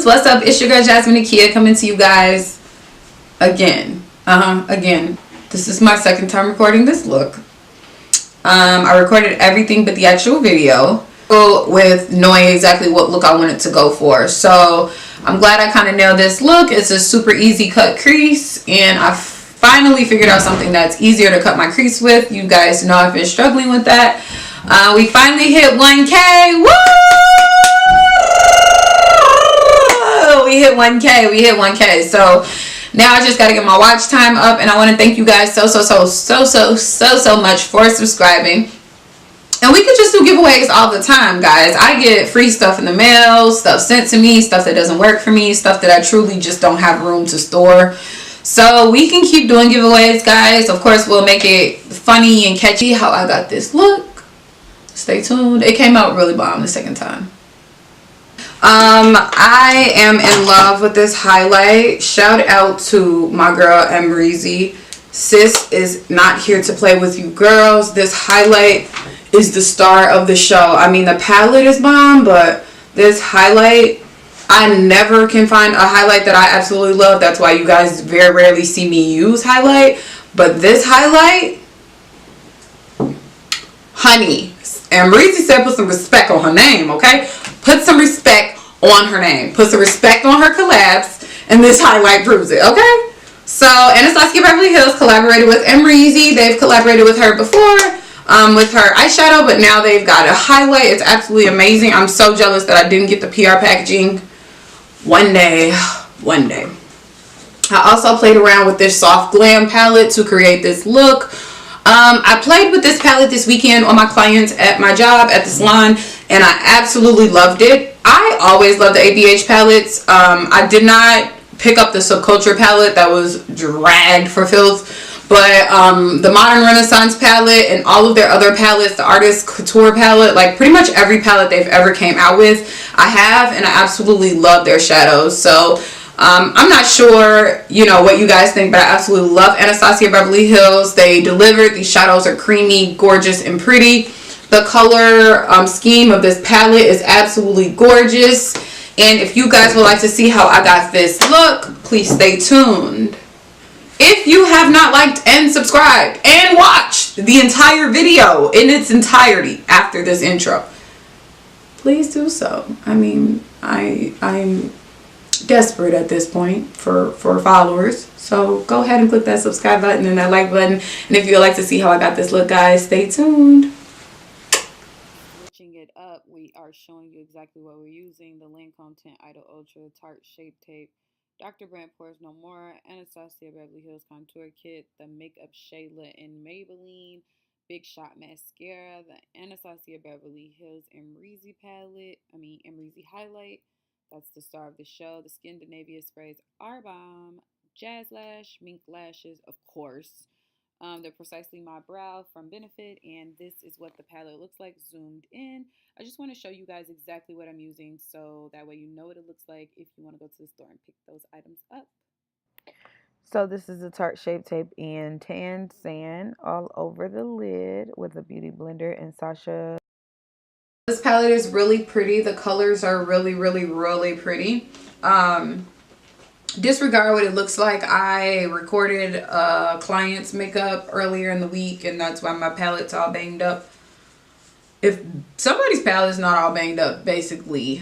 What's up? It's your girl Jasmine Nakia coming to you guys again. Again. This is my second time recording this look. I recorded everything but the actual video with knowing exactly what look I wanted to go for. So I'm glad I kind of nailed this look. It's a super easy cut crease, and I finally figured out something that's easier to cut my crease with. You guys know I've been struggling with that. We finally hit 1K. Woo! We hit 1K. So now I just got to get my watch time up, and I want to thank you guys so much for subscribing. And we could just do giveaways all the time, guys. I get free stuff in the mail, stuff sent to me, stuff that doesn't work for me, stuff that I truly just don't have room to store. So we can keep doing giveaways, guys. Of course, we'll make it funny and catchy how I got this look. Stay tuned. It came out really bomb the second time. I am in love with this highlight. Shout out to my girl AMREZY. Sis is not here to play with you girls. This highlight is the star of the show. I mean, the palette is bomb, but this highlight, I never can find a highlight that I absolutely love. That's why you guys very rarely see me use highlight. But this highlight, honey, AMREZY said put some respect on her name, okay? Put some respect on her name. Put some respect on her collabs, and this highlight proves it, okay? So, Anastasia Beverly Hills collaborated with AMREZY. They've collaborated with her before with her eyeshadow, but now they've got a highlight. It's absolutely amazing. I'm so jealous that I didn't get the PR packaging. One day. I also played around with this soft glam palette to create this look. I played with this palette this weekend on my clients at my job at the salon, and I absolutely loved it. I always love the ABH palettes. I did not pick up the Subculture palette that was dragged for filth, but the Modern Renaissance palette and all of their other palettes, the Artist Couture palette, like pretty much every palette they've ever came out with, I have, and I absolutely love their shadows. So I'm not sure, you know, what you guys think, but I absolutely love Anastasia Beverly Hills. They delivered. These shadows are creamy, gorgeous, and pretty. The color scheme of this palette is absolutely gorgeous. And if you guys would like to see how I got this look, please stay tuned. If you have not liked and subscribed and watched the entire video in its entirety after this intro, please do so. I mean, I'm desperate at this point for followers. So go ahead and click that subscribe button and that like button. And if you'd like to see how I got this look, guys, stay tuned. It up, we are showing you exactly what we're using: the LANCOME Tint Idol Ultra Tarte Shape Tape, Dr. Brandt Pores No More, Anastasia Beverly Hills Contour Kit, the Makeup Shayla in Maybelline, Big Shot Mascara, the Anastasia Beverly Hills AMREZY palette, AMREZY highlight, that's the star of the show. The Scandinavia sprays are bomb. Jazz Lash, Mink lashes, of course. They're Precisely My Brow from Benefit, and this is what the palette looks like zoomed in. I just want to show you guys exactly what I'm using, so that way you know what it looks like if you want to go to the store and pick those items up. So this is the Tarte Shape Tape in Tan Sand all over the lid with a beauty blender and Sasha. This palette is really pretty. The colors are really pretty. Disregard what it looks like. I recorded a client's makeup earlier in the week, and that's why my palette's all banged up. If somebody's palette's not all banged up, basically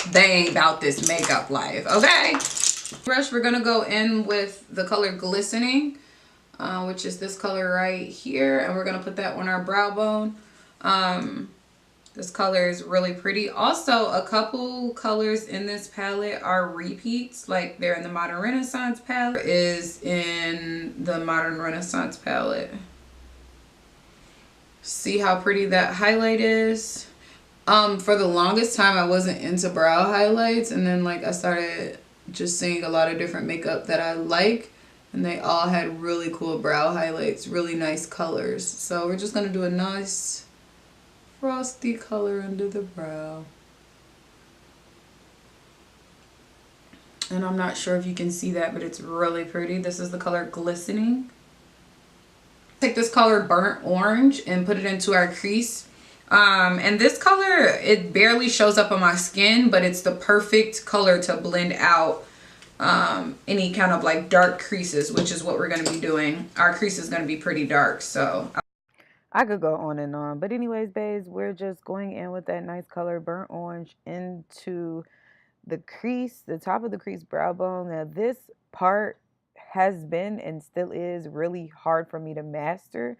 they ain't about this makeup life, okay? Brush, we're gonna go in with the color Glistening, which is this color right here, and we're gonna put that on our brow bone. This color is really pretty. Also, a couple colors in this palette are repeats, like they're in the Modern Renaissance palette, is in the Modern Renaissance palette. See how pretty that highlight is? For the longest time, I wasn't into brow highlights, and then like I started just seeing a lot of different makeup that I like, and they all had really cool brow highlights, really nice colors. So we're just gonna do a nice frosty color under the brow. And I'm not sure if you can see that, but it's really pretty. This is the color Glistening. Take this color Burnt Orange and put it into our crease. And this color, it barely shows up on my skin, but it's the perfect color to blend out any kind of like dark creases, which is what we're going to be doing. Our crease is going to be pretty dark, so I could go on and on. But anyways, babes, we're just going in with that nice color, burnt orange, into the crease, the top of the crease brow bone. Now this part has been and still is really hard for me to master,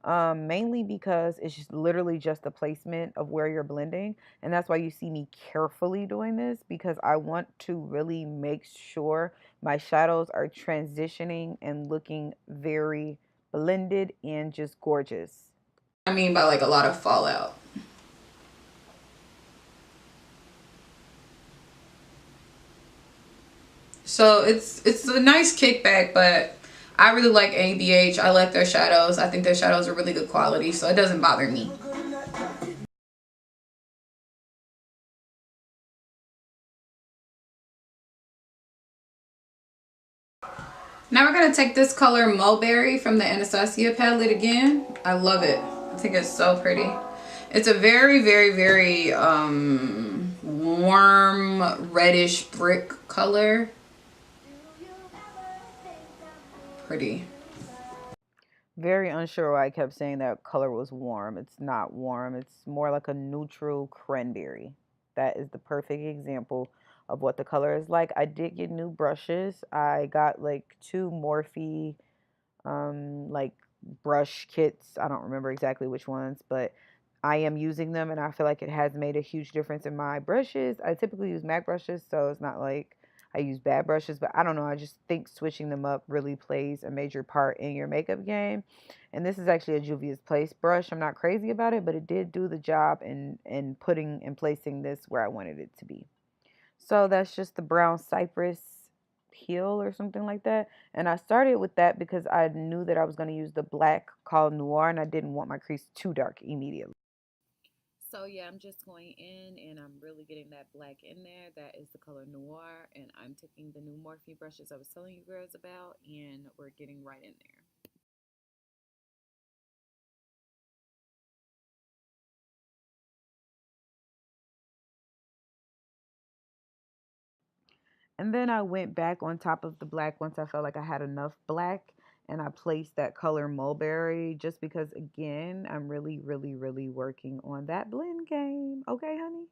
mainly because it's just literally just the placement of where you're blending. And that's why you see me carefully doing this, because I want to really make sure my shadows are transitioning and looking very blended and just gorgeous. I mean by like a lot of fallout. So it's a nice kickback, but I really like ABH. I like their shadows. I think their shadows are really good quality, so it doesn't bother me. Now we're going to take this color Mulberry from the Anastasia palette again. I love it. I think it's so pretty. It's a very, very, very warm reddish brick color. Pretty. Very unsure why I kept saying that color was warm. It's not warm. It's more like a neutral cranberry. That is the perfect example of what the color is like. I did get new brushes. I got like two Morphe like brush kits. I don't remember exactly which ones, but I am using them and I feel like it has made a huge difference in my brushes. I typically use MAC brushes, so it's not like I use bad brushes, but I don't know. I just think switching them up really plays a major part in your makeup game. And this is actually a Juvia's Place brush. I'm not crazy about it, but it did do the job in putting and placing this where I wanted it to be. So that's just the brown cypress peel or something like that. And I started with that because I knew that I was going to use the black called Noir and I didn't want my crease too dark immediately. So yeah, I'm just going in and I'm really getting that black in there. That is the color Noir, and I'm taking the new Morphe brushes I was telling you girls about, and we're getting right in there. And then I went back on top of the black once I felt like I had enough black and I placed that color Mulberry just because, again, I'm really, really, really working on that blend game. Okay, honey?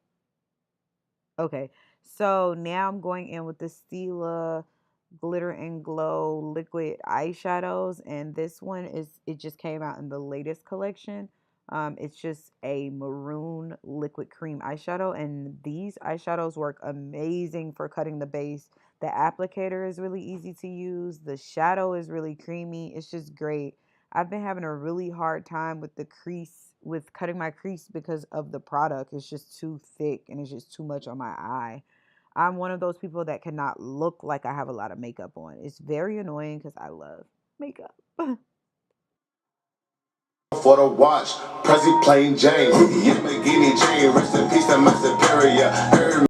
Okay, so now I'm going in with the Stila Glitter and Glow liquid eyeshadows, and this one is, it just came out in the latest collection. It's just a maroon liquid cream eyeshadow, and these eyeshadows work amazing for cutting the base. The applicator is really easy to use. The shadow is really creamy. It's just great. I've been having a really hard time with the crease, with cutting my crease because of the product. It's just too thick and it's just too much on my eye. I'm one of those people that cannot look like I have a lot of makeup on. It's very annoying because I love makeup. For the watch, Prezi plain Jane, Yamagini Jane, rest in peace to my superior.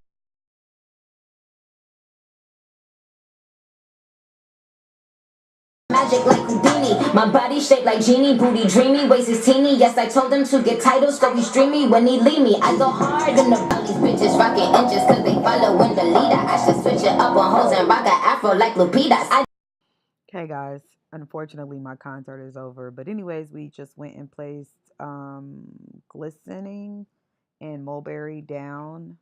Magic like Houdini, my body shaped like genie, booty dreamy, waist is teeny. Yes, I told him to get titles, so he's dreamy when he leave me. I go hard in the bellies, bitches rocking inches, cause they follow in the leader. I should switch it up on hoes and rock an afro like Lupitas. Okay, guys, unfortunately my concert is over. But anyways, we just went and placed glistening and mulberry down.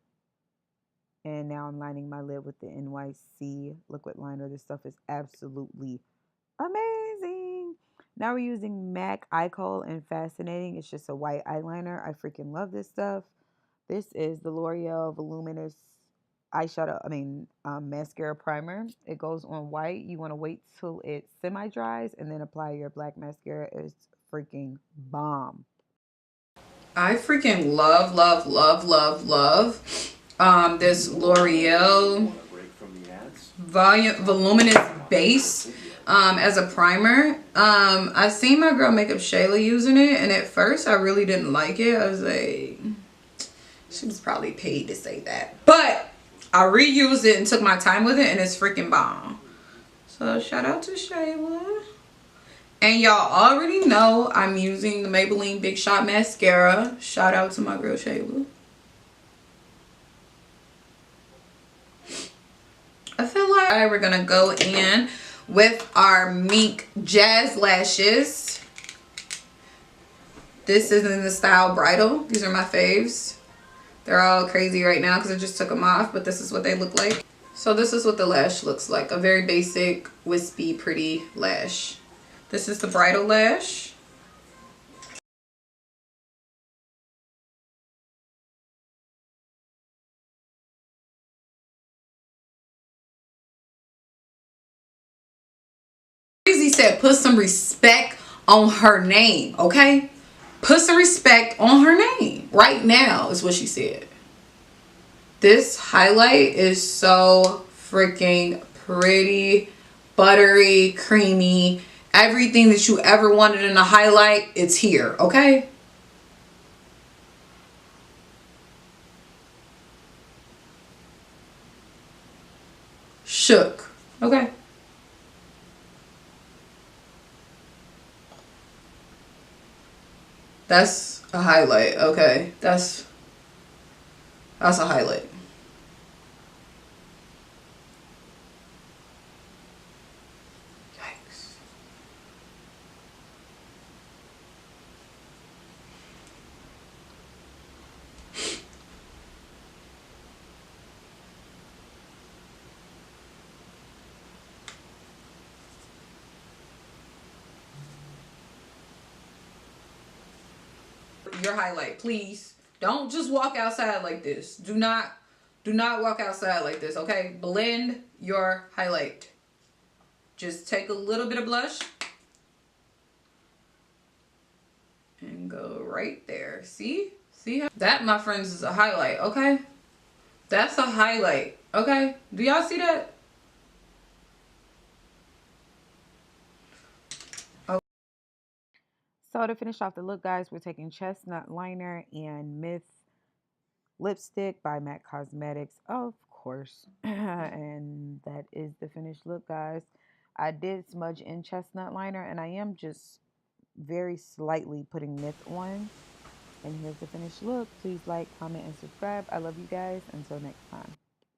And now I'm lining my lid with the NYC liquid liner. This stuff is absolutely amazing. Now we're using MAC Eye Kohl and Fascinating. It's just a white eyeliner. I freaking love this stuff. This is the L'Oreal Voluminous eyeshadow, mascara primer. It goes on white. You want to wait till it semi-dries and then apply your black mascara. It's freaking bomb. I freaking love, love, love, love, love this L'Oreal Voluminous Base as a primer. I seen my girl Makeup Shayla using it, and at first I really didn't like it. I was like, she was probably paid to say that. But I reused it and took my time with it, and it's freaking bomb. So shout out to Shayla. And y'all already know I'm using the Maybelline Big Shot Mascara. Shout out to my girl Shayla. I feel like we're gonna go in with our Mink Jazz Lashes. This is in the style Bridal. These are my faves. They're all crazy right now because I just took them off, but this is what they look like. So this is what the lash looks like. A very basic, wispy, pretty lash. This is the Bridal lash. AMREZY said put some respect on her name, okay? Put some respect on her name right now is what she said. This highlight is so freaking pretty, buttery, creamy. Everything that you ever wanted in a highlight, it's here, okay? Shook, okay? That's a highlight, okay? That's a highlight. Yikes. Your highlight, please. Don't just walk outside like this. Do not walk outside like this, okay? Blend your highlight. Just take a little bit of blush and go right there. See how that, my friends, is a highlight, okay? That's a highlight, okay? Do y'all see that? So to finish off the look, guys, we're taking Chestnut Liner and Myth Lipstick by MAC Cosmetics, of course. And that is the finished look, guys. I did smudge in Chestnut Liner, and I am just very slightly putting Myth on. And here's the finished look. Please like, comment, and subscribe. I love you guys. Until next time.